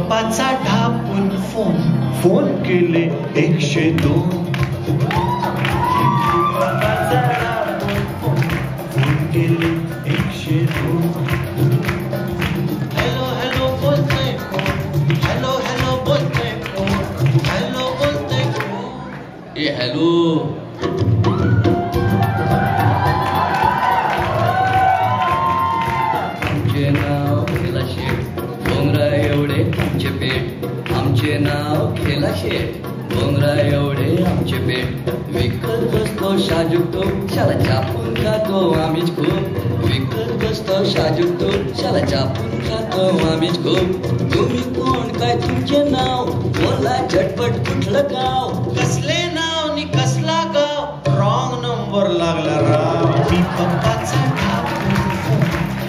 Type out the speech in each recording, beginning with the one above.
पप्पाचा ढापून phone phone केले 102 पप्पाचा ढापून phone phone केले 102 hello hello बोलतोय कोण हॅलो हॅलो बोलतोय कोण हॅलो बोलतोय कोण ए हॅलो आमचे नाव खेला शेठ डोंगरा एवढे आमचे पेट आमचे नाव खेला शेठ डोंगरा एवढे आमचे पेट विकत बसतो शाजूक तो शाला चापून खातो आम्हीच खूप विकत बसतो शाजूक तो शाला चापून खातो आम्हीच खूप तुम्ही कोण काय तुमचे नाव बोला झटपट कुठलं गाव कसले नाव नि कसला गाव रॉंग नंबर लागला राव मी पप्पाचा ढापून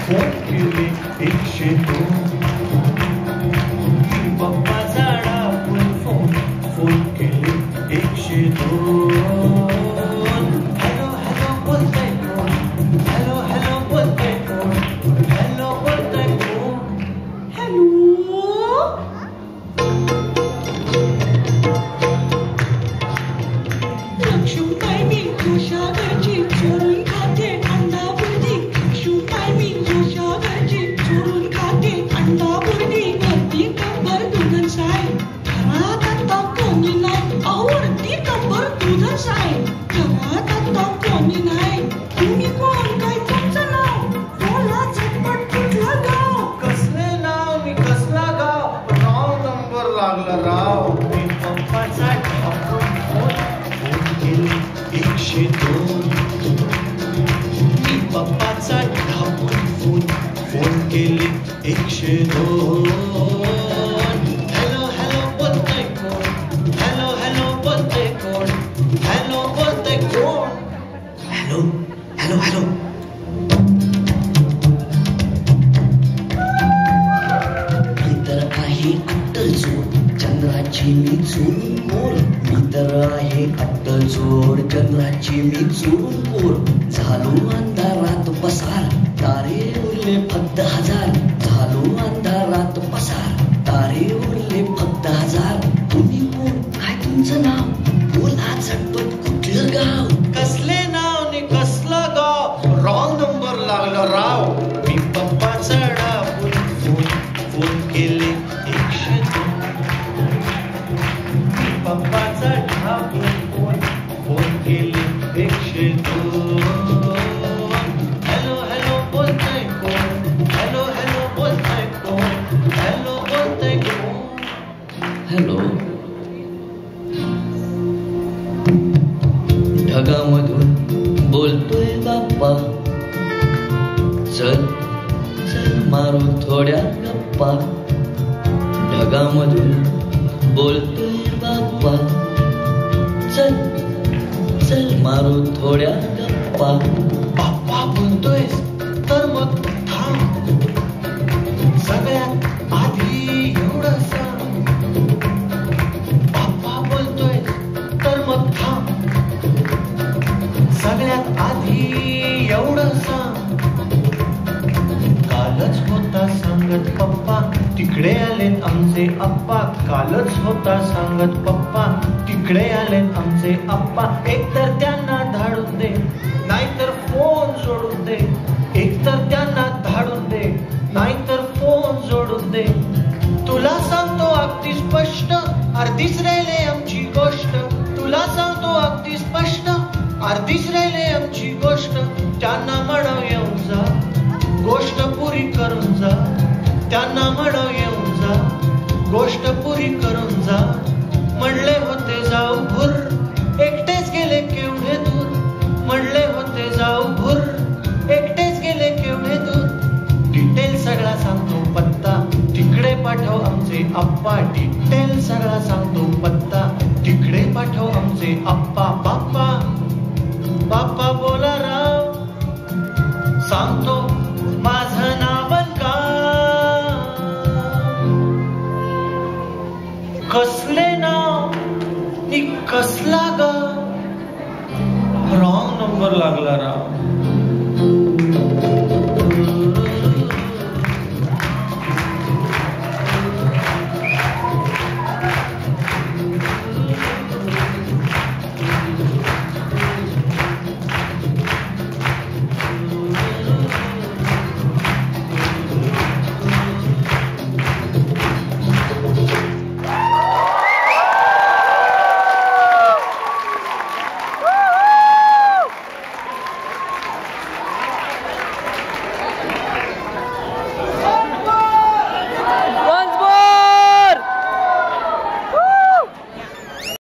फोन केले 102 पप्पाचा ढापून फोन केले 102 हॅलो हॅलो बोलतोय कोण हॅलो हॅलो बोलतोय कोण हॅलो बोलतोय कोण हॅलो लक्ष्मीबाई मी जोशा घरची चोरून खाते अंडा बुर्दी लक्ष्मीबाई मी जोशा घरची चोरून खाते अंडा बुर्दी वरती कंबर दुधन साय घरात आता कोणी नाही आवडती कंबर दुधन साय घरात आता कोणी नाही तुम्ही कोण काय तुमचं नाव बोला झटपट कुठलं गाव कसले नाव मी कसला गाव रॉंग नंबर लागला राव मी पप्पाचा ढापून फोन केले 102 मी पप्पाचा ढापून फोन केले 102 हॅलो हॅलो बोलतोय कोण हॅलो हॅलो बोलतोय कोण हॅलो बोलतोय कोण हॅलो हॅलो हॅलो मी तर आहे अट्टल चोर चंद्राची मी चोरून मोर मी तर आहे अट्टल चोर चंद्राची मी चोरून मोर झालो अंधारात पसार तारे उरले फक्त 1000 झालो अंधारात पसार तारे उरले फक्त 1000 तुम्ही कोण काय तुमचं नाव बोला झटपट कुठलं गाव कसले नाव नि कसला गाव रॉंग नंबर लागला राव मी पप्पाचा ढापून फोन केले 102 मी पप्पाचा ढापून फोन केले 102 हॅलो हॅलो बोलतोय कोण हॅलो हॅलो बोलतोय कोण हॅलो बोलतोय कोण हॅलो ढगामधून बोलतोय बाप्पा चल चल मारू थोड्या गप्पा ढगामधून बोलतोय बाप्पा चल चल मारू थोड्या गप्पा बाप्पा बोलतोयस तर मग थांब सगळ्यात आधी एवढं सांग बाप्पा बोलतोय तर मग थांब सगळ्यात आधी एवढं सांग कालच होता सांगत पप्पा तिकडे आलेत आमचे अप्पा कालच होता सांगत पप्पा तिकडे आलेत आमचे अप्पा एकतर त्यांना धाडून दे नाहीतर फोन जोडून दे एकतर त्यांना धाडून दे नाहीतर फोन जोडून दे तुला सांगतो अगदी स्पष्ट अर्धीच राहिले आमची गोष्ट तुला सांगतो अगदी स्पष्ट अर्धीच राहिले आमची गोष्ट त्यांना म्हणाव येऊन जा गोष्ट पुरी करून जा त्यांना म्हणाव येऊन जा गोष्ट पुरी करून जा म्हणले होते जाऊ भुर एकटेच गेले केवढे दूर म्हणले होते जाऊ भुर एकटेच गेले केवढे दूर डिटेल सगळा सांगतो पत्ता तिकडे पाठव आमचे अप्पा डिटेल सगळा सांगतो पत्ता तिकडे पाठव आमचे अप्पा बाप्पा बाप्पा बोला राव सांगतो माझं नाव का कसले नाव नि कसला गाव रॉंग नंबर लागला राव